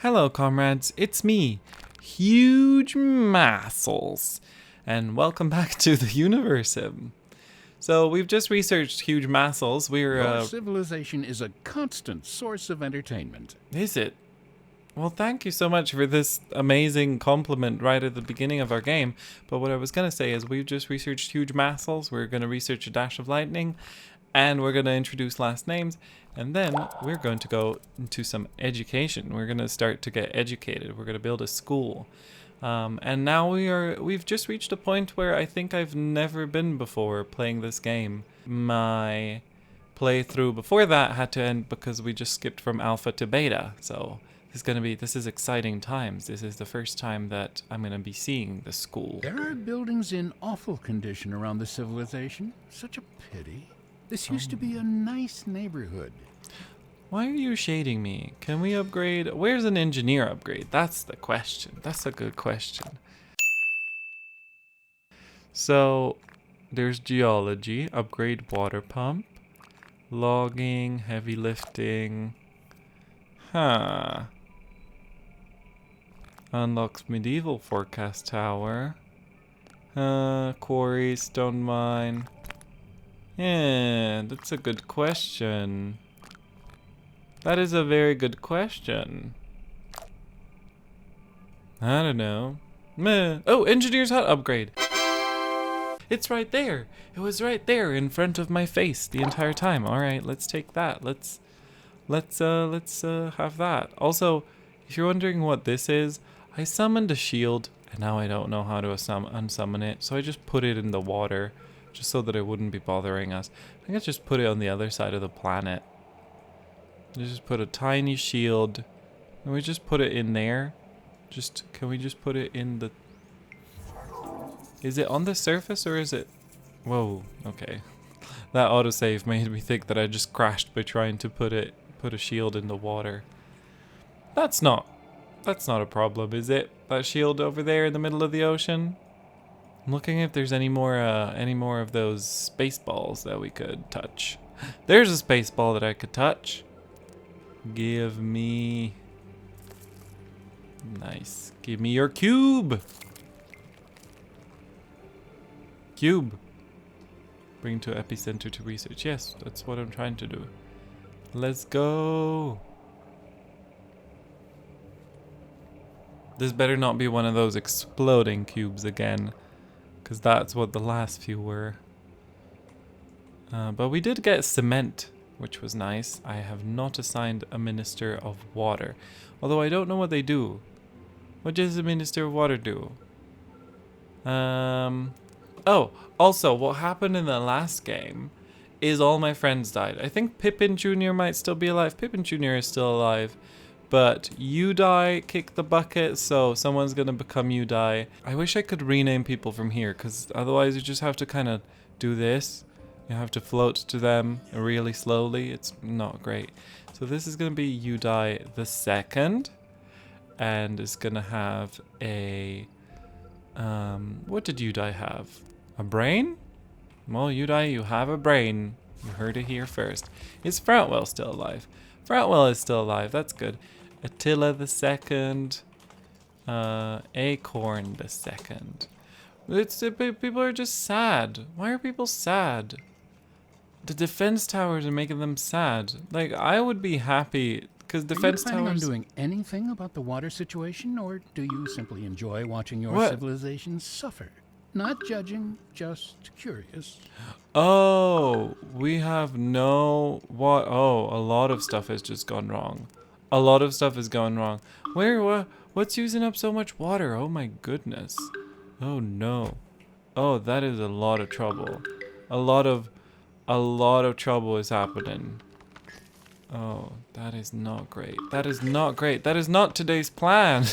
Hello, comrades. It's me, Huge Massels, and welcome back to the Universim. So we've just researched Huge Massels. Your civilization is a constant source of entertainment. Is it? Well, thank you so much for this amazing compliment right at the beginning of our game. But what I was going to say is we've just researched Huge Massels. We're going to research a dash of lightning, and we're going to introduce last names. And then we're going to go into some education. We're going to start to get educated. We're going to build a school. And now we've just reached a point where I think I've never been before playing this game. My playthrough before that had to end because we just skipped from alpha to beta. So this is exciting times. This is the first time that I'm going to be seeing the school. There are buildings in awful condition around the civilization. Such a pity. This used to be a nice neighborhood. Why are you shading me? Can we upgrade? Where's an engineer upgrade? That's the question. That's a good question. So, there's geology, upgrade water pump, logging, heavy lifting. Unlocks medieval forecast tower. Quarry, stone mine. Yeah, that's a good question. That is a very good question. I don't know. Meh. Oh, engineer's hut upgrade. It's right there. It was right there in front of my face the entire time. All right, let's take that. Let's have that. Also, if you're wondering what this is, I summoned a shield and now I don't know how to unsummon it. So I just put it in the water just so that it wouldn't be bothering us. I think I just put it on the other side of the planet. Just put a tiny shield. Can we just put it in there? Can we just put it in the... Is it on the surface or is it... Whoa, okay. That autosave made me think that I just crashed by trying to put a shield in the water. That's not a problem, is it? That shield over there in the middle of the ocean? I'm looking if there's any more of those space balls that we could touch. There's a space ball that I could touch. Give me... Nice. Give me your cube. Cube. Bring to epicenter to research. Yes, that's what I'm trying to do. Let's go. This better not be one of those exploding cubes again, because that's what the last few were. But we did get cement, which was nice. I have not assigned a Minister of Water, although I don't know what they do. What does the Minister of Water do? Oh, also, what happened in the last game is all my friends died. I think Pippin Jr. might still be alive. Pippin Jr. is still alive. But Udai kicked the bucket, so someone's gonna become Udai. I wish I could rename people from here, because otherwise you just have to kind of do this. You have to float to them really slowly. It's not great. So this is gonna be Udai the second, and is gonna have a... what did Udai have? A brain? Well, Udai, you have a brain. You heard it here first. Is Frontwell still alive? Frontwell is still alive. That's good. Attila the second. Acorn the second. People are just sad. Why are people sad? The defense towers are making them sad. Like, I would be happy because defense towers... Are you planning on doing anything about the water situation, or do you simply enjoy watching your civilization suffer? Not judging, just curious. Oh, we have no... What? Oh, a lot of stuff has just gone wrong. A lot of stuff is going wrong. What's using up so much water? Oh my goodness. Oh no. Oh, that is a lot of trouble. A lot of trouble is happening. Oh, that is not great. That is not great. That is not today's plan.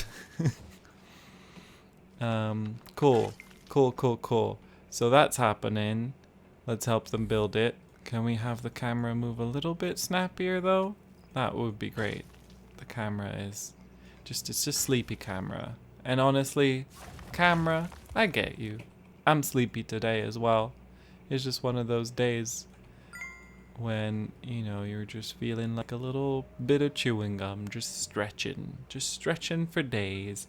Cool. Cool. So that's happening. Let's help them build it. Can we have the camera move a little bit snappier though? That would be great. The camera is it's just sleepy camera. And honestly, camera, I get you. I'm sleepy today as well. It's just one of those days. when, you know, you're just feeling like a little bit of chewing gum, just stretching for days.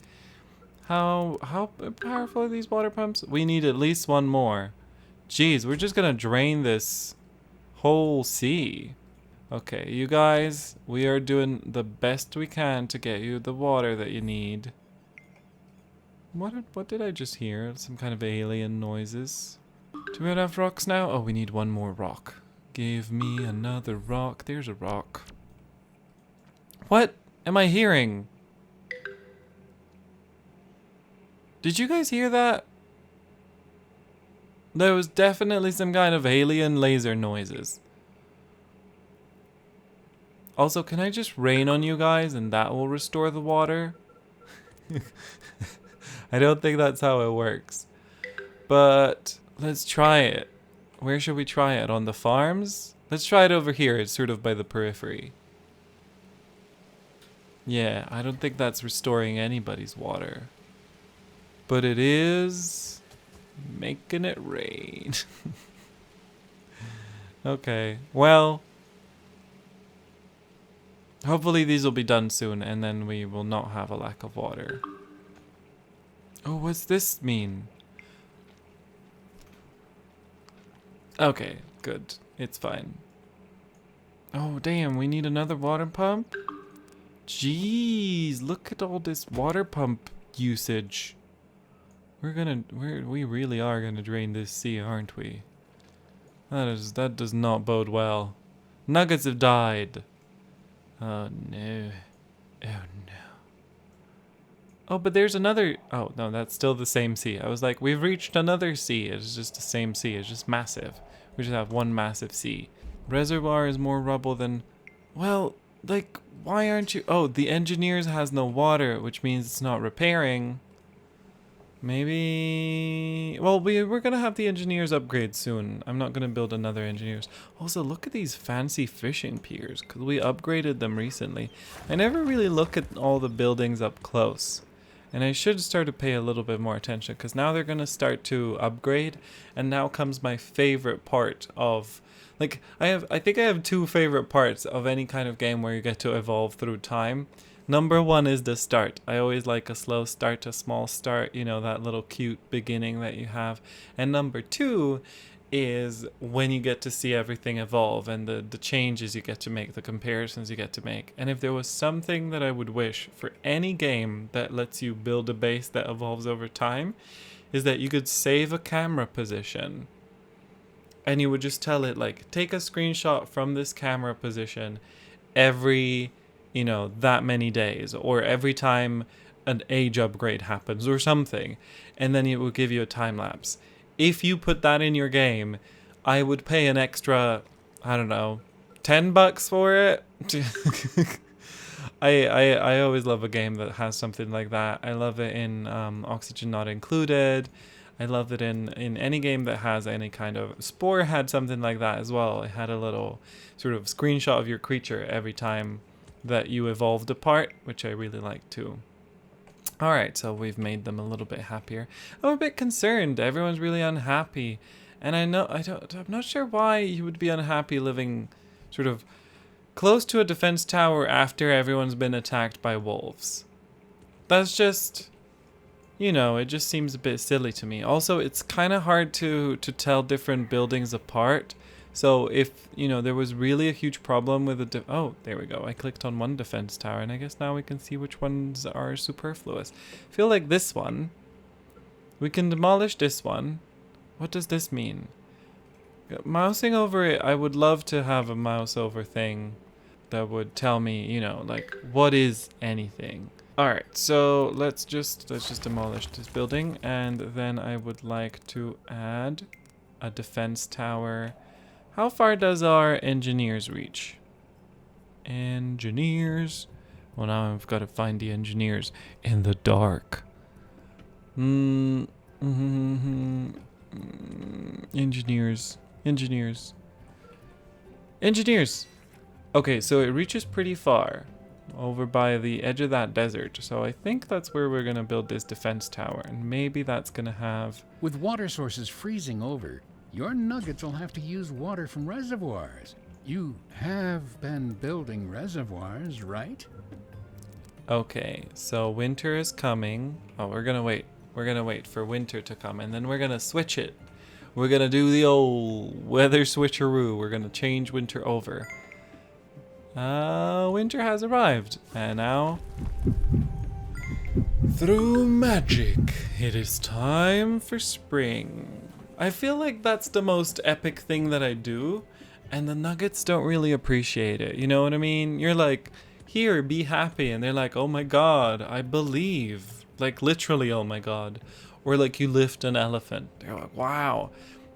How powerful are these water pumps? We need at least one more. Jeez, we're just gonna drain this whole sea. Okay, you guys, we are doing the best we can to get you the water that you need. What did I just hear? Some kind of alien noises. Do we have enough rocks now? Oh, we need one more rock. Give me another rock. There's a rock. What am I hearing? Did you guys hear that? There was definitely some kind of alien laser noises. Also, can I just rain on you guys and that will restore the water? I don't think that's how it works. But let's try it. Where should we try it? On the farms? Let's try it over here. It's sort of by the periphery. Yeah, I don't think that's restoring anybody's water. But it is making it rain. Okay, well, hopefully these will be done soon and then we will not have a lack of water. Oh, what's this mean? Okay, good. It's fine. Oh, damn, we need another water pump? Jeez, look at all this water pump usage. We really are gonna drain this sea, aren't we? That does not bode well. Nuggets have died. Oh no. Oh no. Oh, but there's another. Oh no, that's still the same sea. I was like, we've reached another sea. It's just the same sea. It's just massive. We just have one massive sea. Reservoir is more rubble than. Well, like, why aren't you? Oh, the engineers has no water, which means it's not repairing. Maybe. Well, we're gonna have the engineers upgrade soon. I'm not gonna build another engineers. Also, look at these fancy fishing piers, because we upgraded them recently. I never really look at all the buildings up close. And I should start to pay a little bit more attention, because now they're gonna start to upgrade, and now comes my favorite part of. Like, I think I have two favorite parts of any kind of game where you get to evolve through time. Number one is the start. I always like a slow start, a small start, you know, that little cute beginning that you have. And number two is when you get to see everything evolve and the changes you get to make, the comparisons you get to make. And if there was something that I would wish for any game that lets you build a base that evolves over time, is that you could save a camera position. And you would just tell it, like, take a screenshot from this camera position every, you know, that many days, or every time an age upgrade happens or something. And then it will give you a time lapse. If you put that in your game, I would pay an extra, I don't know, $10 for it. I always love a game that has something like that. I love it in Oxygen Not Included. I love it in any game that has any kind of... Spore had something like that as well. It had a little sort of screenshot of your creature every time that you evolved a part, which I really like too. Alright, so we've made them a little bit happier. I'm a bit concerned. Everyone's really unhappy. And I'm not sure why you would be unhappy living sort of close to a defense tower after everyone's been attacked by wolves. That's just... You know, it just seems a bit silly to me. Also, it's kind of hard to tell different buildings apart. So if, you know, there was really a huge problem with oh, there we go. I clicked on one defense tower, and I guess now we can see which ones are superfluous. I feel like this one. We can demolish this one. What does this mean? Mousing over it, I would love to have a mouse over thing that would tell me, you know, like, what is anything? Alright, so let's just demolish this building, and then I would like to add a defense tower. How far does our engineers reach? Engineers. Well, now I've got to find the engineers in the dark. Engineers. Okay, so it reaches pretty far. Over by the edge of that desert. So I think that's where we're going to build this defense tower. And maybe that's going to have... With water sources freezing over, your nuggets will have to use water from reservoirs. You have been building reservoirs, right? Okay, so winter is coming. Oh, we're gonna wait. We're gonna wait for winter to come, and then we're gonna switch it. We're gonna do the old weather switcheroo. We're gonna change winter over. Winter has arrived, and now, through magic, it is time for spring. I feel like that's the most epic thing that I do, and the Nuggets don't really appreciate it. You know what I mean? You're like, here, be happy, and they're like, oh my god, I believe. Like, literally, oh my god. Or like you lift an elephant. They're like, wow.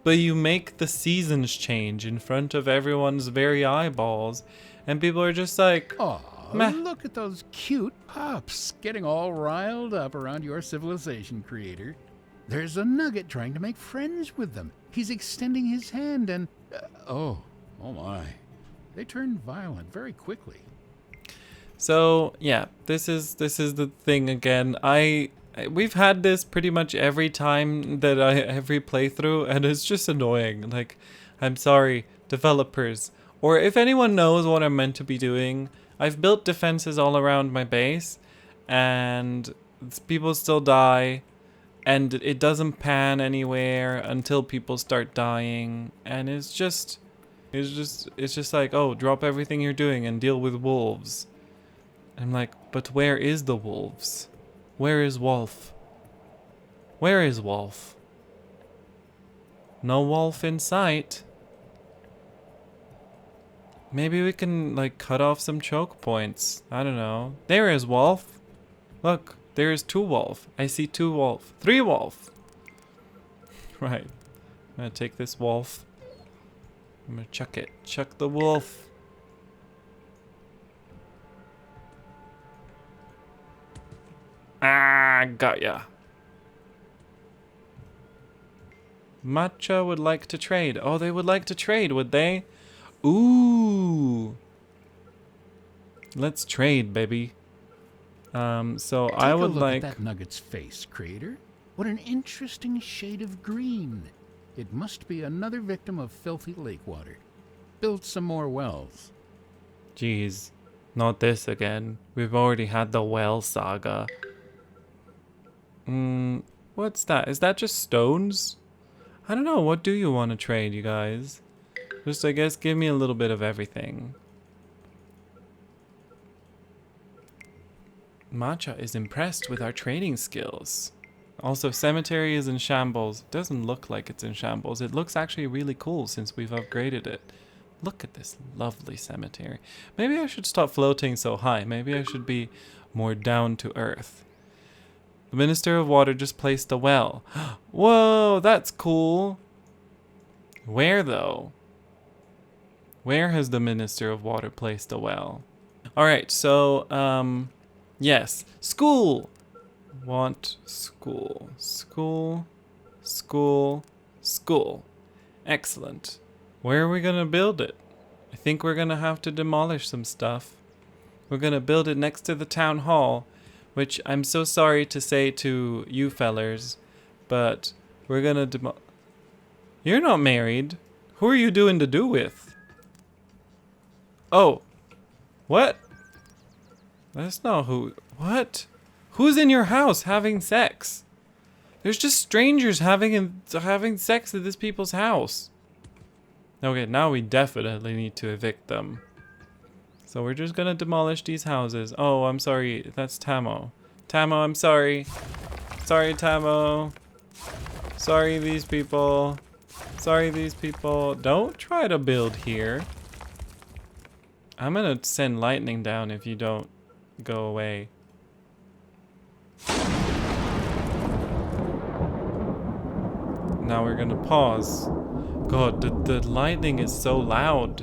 But you make the seasons change in front of everyone's very eyeballs, and people are just like, Aw, meh. look at those cute pups getting all riled up around your civilization, creator. There's a nugget trying to make friends with them. He's extending his hand and... oh my. They turn violent very quickly. So yeah, this is the thing again. We've had this pretty much every time that every playthrough, and it's just annoying. Like, I'm sorry, developers, or if anyone knows what I'm meant to be doing. I've built defenses all around my base, and people still die, and it doesn't pan anywhere until people start dying, and it's just like, oh, drop everything you're doing and deal with wolves. I'm like, but where is the wolves? Where is Wolf? Where is Wolf? No wolf in sight. Maybe we can, like, cut off some choke points. I don't know. There is Wolf. Look, there is 2 wolf. I see 2 wolf. 3 wolf. Right. I'm gonna take this wolf. I'm gonna chuck it. Chuck the wolf. Ah, got ya. Matcha would like to trade. Oh, they would like to trade, would they? Ooh. Let's trade, baby. So I would like... Take a look at that nugget's face, creator. What an interesting shade of green. It must be another victim of filthy lake water. Build some more wells. Jeez, not this again. We've already had the well saga. What's that? Is that just stones? I don't know. What do you want to trade, you guys? Just, I guess, give me a little bit of everything. Matcha is impressed with our trading skills. Also, cemetery is in shambles. It doesn't look like it's in shambles. It looks actually really cool since we've upgraded it. Look at this lovely cemetery. Maybe I should stop floating so high. Maybe I should be more down to earth. The Minister of Water just placed a well. Whoa, that's cool. Where, though? Where has the Minister of Water placed a well? Alright, so, yes. School! Want school. School. School. School. Excellent. Where are we going to build it? I think we're going to have to demolish some stuff. We're going to build it next to the town hall, which I'm so sorry to say to you fellers, but we're going to You're not married. Who are you doing to do with? Oh. What? That's not who... What? Who's in your house having sex? There's just strangers having sex at this people's house. Okay, now we definitely need to evict them. So we're just gonna demolish these houses. Oh, I'm sorry. That's Tamo. Tamo, I'm sorry. Sorry, Tamo. Sorry, these people. Sorry, these people. Don't try to build here. I'm gonna send lightning down if you don't go away. Now we're gonna pause. God, the lightning is so loud.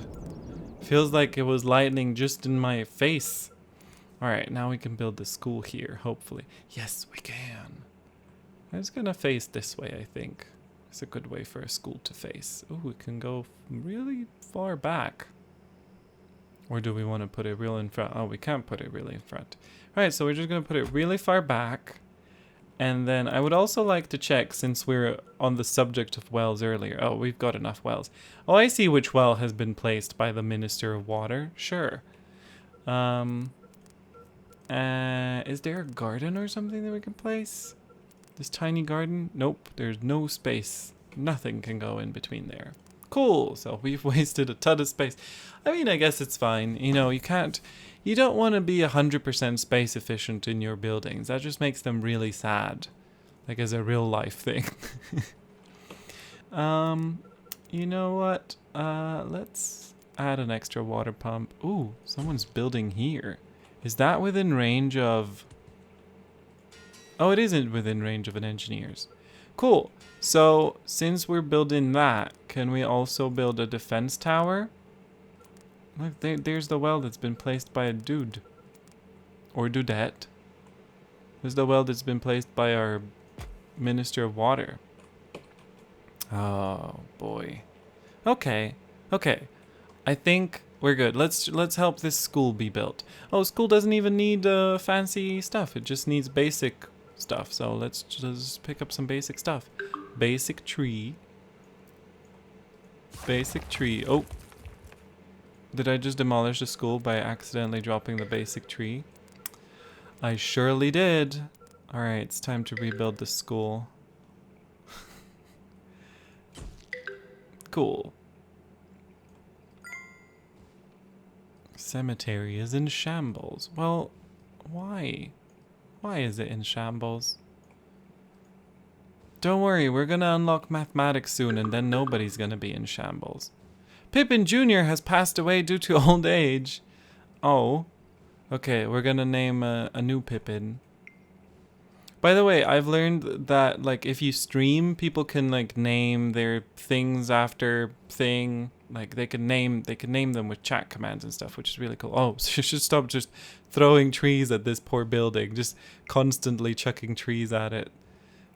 Feels like it was lightning just in my face. Alright, now we can build the school here, hopefully. Yes, we can. I'm just gonna face this way, I think. It's a good way for a school to face. Oh, we can go really far back. Or do we want to put it real in front? Oh, we can't put it really in front. Alright, so we're just gonna put it really far back. And then I would also like to check, since we're on the subject of wells earlier. Oh, we've got enough wells. Oh, I see which well has been placed by the Minister of Water. Sure. Is there a garden or something that we can place? This tiny garden? Nope, there's no space. Nothing can go in between there. Cool, so we've wasted a ton of space. I mean, I guess it's fine. You know, you don't want to be 100% space efficient in your buildings. That just makes them really sad. Like as a real life thing. You know what? Let's add an extra water pump. Ooh, someone's building here. Is that within range of... Oh, it isn't within range of an engineer's. Cool. So, since we're building that, can we also build a defense tower? Look, there's the well that's been placed by a dude. Or dudette. There's the well that's been placed by our Minister of Water. Oh, boy. Okay. Okay. I think we're good. Let's help this school be built. Oh, school doesn't even need fancy stuff. It just needs basic stuff. So let's just pick up some basic stuff. Basic tree. Basic tree. Oh. Did I just demolish the school by accidentally dropping the basic tree? I surely did. Alright, it's time to rebuild the school. Cool. Cemetery is in shambles. Well, why? Why is it in shambles? Don't worry, we're gonna unlock mathematics soon and then nobody's gonna be in shambles. Pippin Jr. has passed away due to old age. Oh. Okay, we're gonna name a new Pippin. By the way, I've learned that, like, if you stream, people can, like, name their things after thing. Like, they can name them with chat commands and stuff, which is really cool. Oh, so you should stop just throwing trees at this poor building. Just constantly chucking trees at it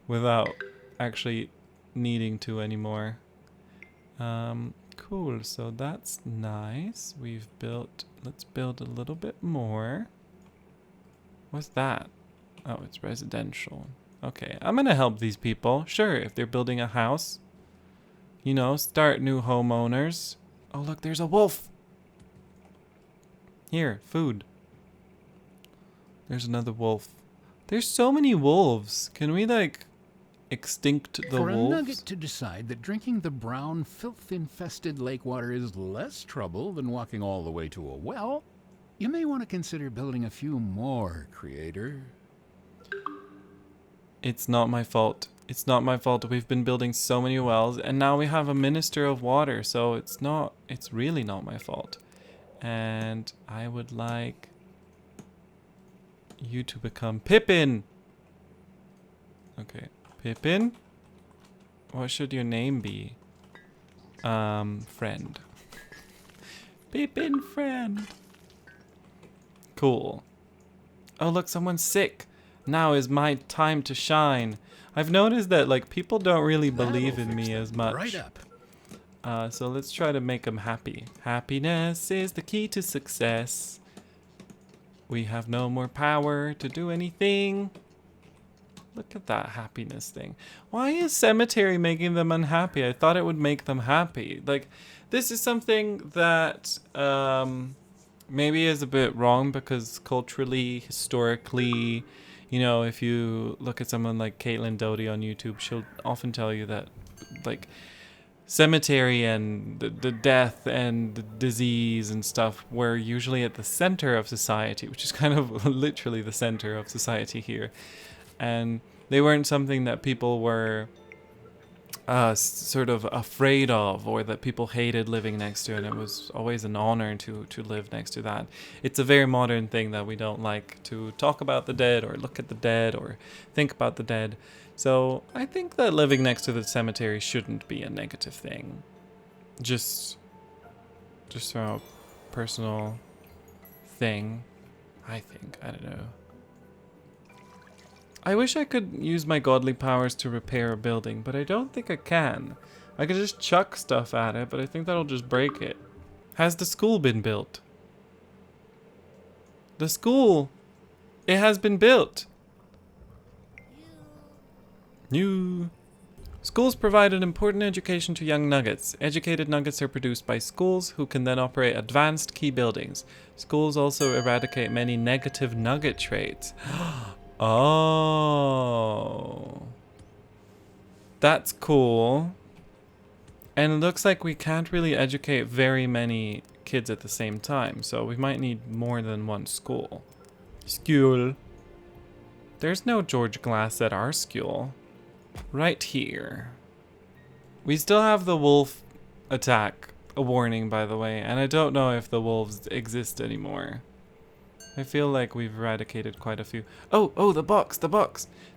without actually needing to anymore. Cool, so that's nice. We've built, let's build a little bit more. What's that? Oh, it's residential. Okay, I'm gonna help these people. Sure, if they're building a house. You know, start new homeowners. Oh, look, there's a wolf. Here, food. There's another wolf. There's so many wolves. Can we, like, extinct the wolves? For a nugget to decide that drinking the brown, filth-infested lake water is less trouble than walking all the way to a well, you may want to consider building a few more, creator. It's not my fault. It's not my fault. We've been building so many wells, and now we have a Minister of Water, so it's really not my fault. And I would like you to become Pippin. Okay, Pippin. What should your name be? Friend. Pippin friend. Cool. Oh, look, someone's sick. Now is my time to shine. I've noticed that, like, people don't really believe in me as much. Right up. So let's try to make them happy. Happiness is the key to success. We have no more power to do anything. Look at that happiness thing. Why is cemetery making them unhappy? I thought it would make them happy. Like, this is something that maybe is a bit wrong because culturally, historically, you know, if you look at someone like Caitlin Doty on YouTube, she'll often tell you that, like, cemetery and the death and the disease and stuff were usually at the center of society, which is kind of literally the center of society here. And they weren't something that people were sort of afraid of, or that people hated living next to, and it was always an honor to live next to that. It's a very modern thing that we don't like to talk about the dead or look at the dead or think about the dead. So I think that living next to the cemetery shouldn't be a negative thing. Just from a personal thing, I think. I don't know. I wish I could use my godly powers to repair a building, but I don't think I can. I could just chuck stuff at it, but I think that'll just break it. Has the school been built? The school! It has been built! New. Schools provide an important education to young nuggets. Educated nuggets are produced by schools who can then operate advanced key buildings. Schools also eradicate many negative nugget traits. Oh. That's cool. And it looks like we can't really educate very many kids at the same time, so we might need more than one school. School. There's no George Glass at our school. Right here. We still have the wolf attack, a warning by the way, and I don't know if the wolves exist anymore. I feel like we've eradicated quite a few. Oh, the box.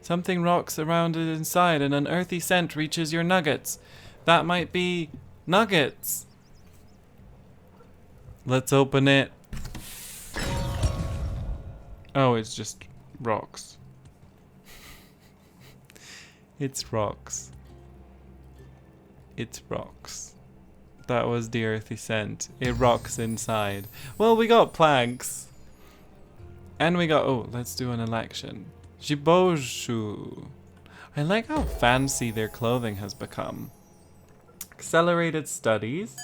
Something rocks around it inside and an earthy scent reaches your nuggets. That might be nuggets. Let's open it. Oh, it's just rocks. It's rocks. It's rocks. That was the earthy scent. It rocks inside. Well, we got planks. And we got... Oh, let's do an election. Jiboshu. I like how fancy their clothing has become. Accelerated studies.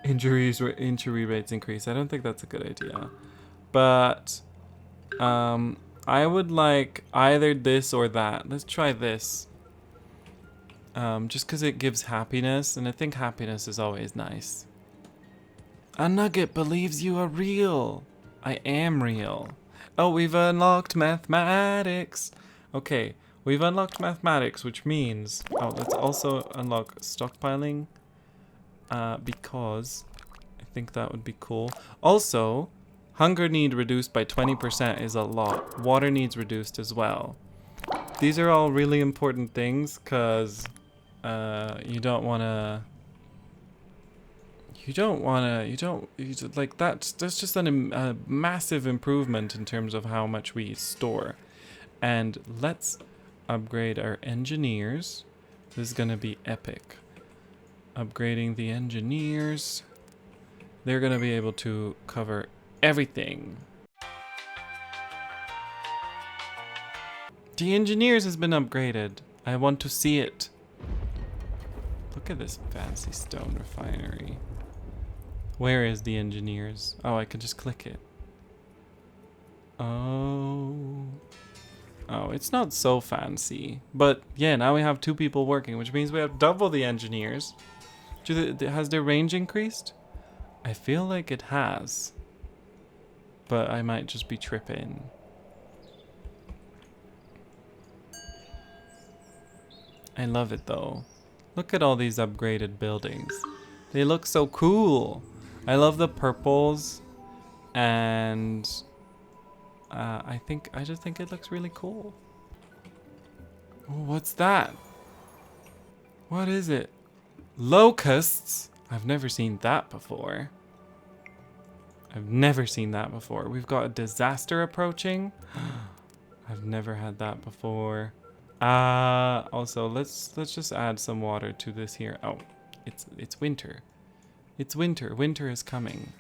Injury rates increase. I don't think that's a good idea. But... I would like either this or that. Let's try this. Just because it gives happiness, and I think happiness is always nice. A nugget believes you are real. I am real. Oh, we've unlocked mathematics. Okay, we've unlocked mathematics, which means... Oh, let's also unlock stockpiling. Because I think that would be cool. Also, hunger need reduced by 20% is a lot. Water needs reduced as well. These are all really important things, because... you don't want to... like, that's just a massive improvement in terms of how much we store. And let's upgrade our engineers. This is going to be epic. Upgrading the engineers. They're going to be able to cover everything. The engineers has been upgraded. I want to see it. Look at this fancy stone refinery. Where is the engineers? Oh, I can just click it. Oh. Oh, it's not so fancy. But yeah, now we have 2 people working, which means we have double the engineers. Has their range increased? I feel like it has. But I might just be tripping. I love it though. Look at all these upgraded buildings. They look so cool. I love the purples, and I just think it looks really cool. Oh, what's that? What is it? Locusts? I've never seen that before. We've got a disaster approaching. I've never had that before. Also, let's just add some water to this here. Oh, it's winter. It's winter. Winter is coming.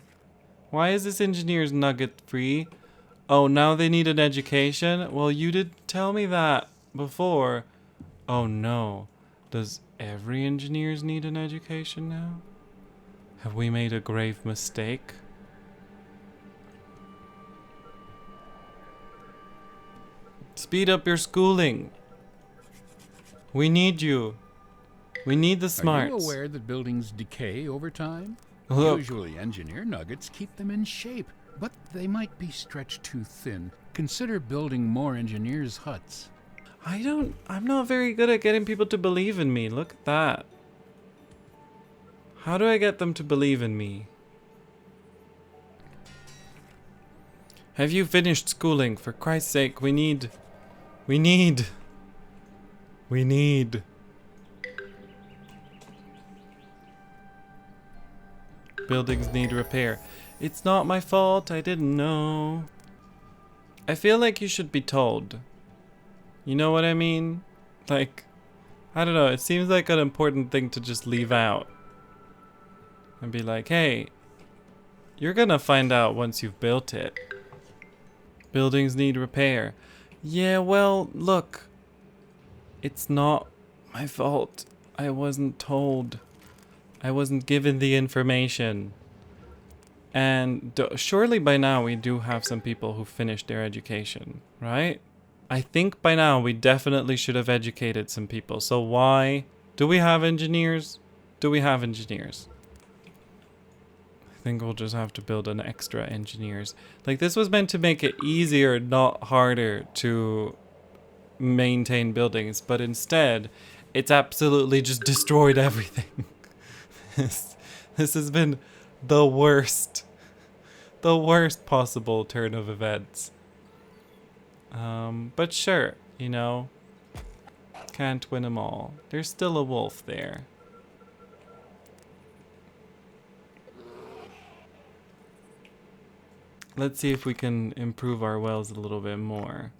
Why is this engineer's nugget free? Oh, now they need an education? Well, you did tell me that before. Oh no. Does every engineers need an education now? Have we made a grave mistake? Speed up your schooling. We need you. We need the smarts. Are you aware that buildings decay over time? Look. Usually engineer nuggets keep them in shape, but they might be stretched too thin. Consider building more engineers' huts. I'm not very good at getting people to believe in me. Look at that. How do I get them to believe in me? Have you finished schooling? For Christ's sake, we need... Buildings need repair. It's not my fault, I didn't know. I feel like you should be told. You know what I mean? Like, I don't know, it seems like an important thing to just leave out. And be like, hey, you're gonna find out once you've built it. Buildings need repair. Yeah, well, look. It's not my fault. I wasn't told. I wasn't given the information. And surely by now we do have some people who finished their education, right? I think by now we definitely should have educated some people. So why? Do we have engineers? Do we have engineers? I think we'll just have to build an extra engineers. Like, this was meant to make it easier, not harder to maintain buildings, but instead it's absolutely just destroyed everything. This has been the worst possible turn of events. But sure, you know, can't win them all. There's still a wolf there. Let's see if we can improve our wells a little bit more.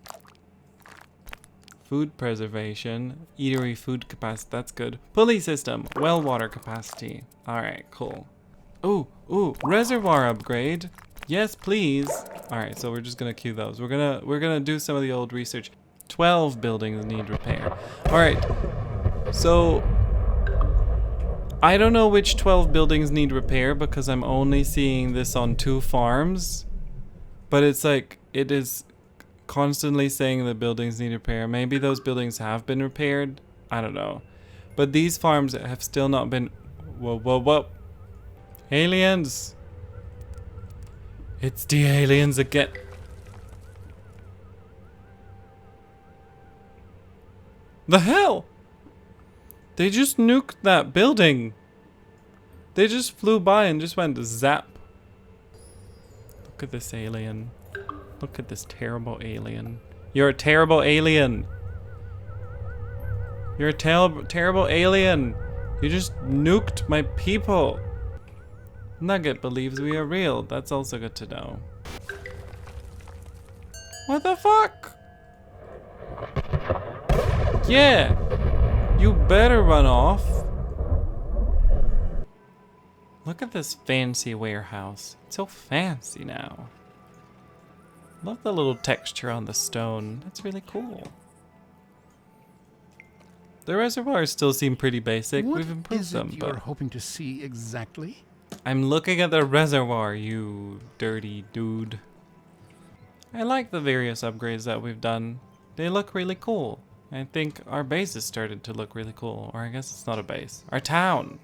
Food preservation, eatery food capacity, that's good. Pulley system, well water capacity. Alright, cool. Ooh, reservoir upgrade. Yes, please. Alright, so we're just gonna queue those. We're gonna do some of the old research. 12 buildings need repair. Alright. So I don't know which 12 buildings need repair because I'm only seeing this on 2 farms. But it's like, it is constantly saying the buildings need repair. Maybe those buildings have been repaired. I don't know. But these farms have still not been... Whoa. Aliens! It's the aliens again. The hell? They just nuked that building. They just flew by and just went zap. Look at this alien. Look at this terrible alien. You're a terrible alien. You're a terrible alien. You just nuked my people. Nugget believes we are real. That's also good to know. What the fuck? Yeah. You better run off. Look at this fancy warehouse. It's so fancy now. Love the little texture on the stone. That's really cool. The reservoirs still seem pretty basic. We've improved them, but you're hoping to see exactly? I'm looking at the reservoir, you dirty dude. I like the various upgrades that we've done. They look really cool. I think our base has started to look really cool. Or I guess it's not a base. Our town.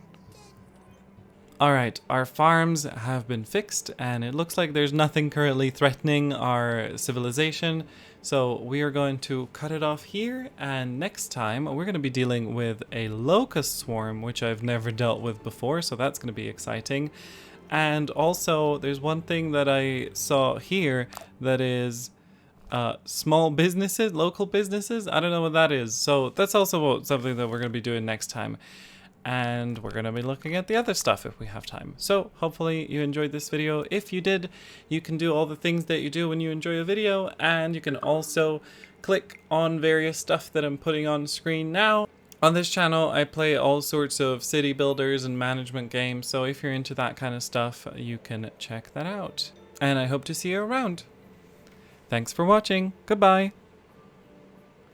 Alright, our farms have been fixed and it looks like there's nothing currently threatening our civilization. So we are going to cut it off here, and next time we're going to be dealing with a locust swarm, which I've never dealt with before, so that's going to be exciting. And also there's one thing that I saw here that is small businesses, local businesses. I don't know what that is. So that's also something that we're going to be doing next time. And we're going to be looking at the other stuff if we have time. So hopefully you enjoyed this video. If you did, you can do all the things that you do when you enjoy a video, and you can also click on various stuff that I'm putting on screen now. On this channel, I play all sorts of city builders and management games, so if you're into that kind of stuff, you can check that out. And I hope to see you around. Thanks for watching. Goodbye.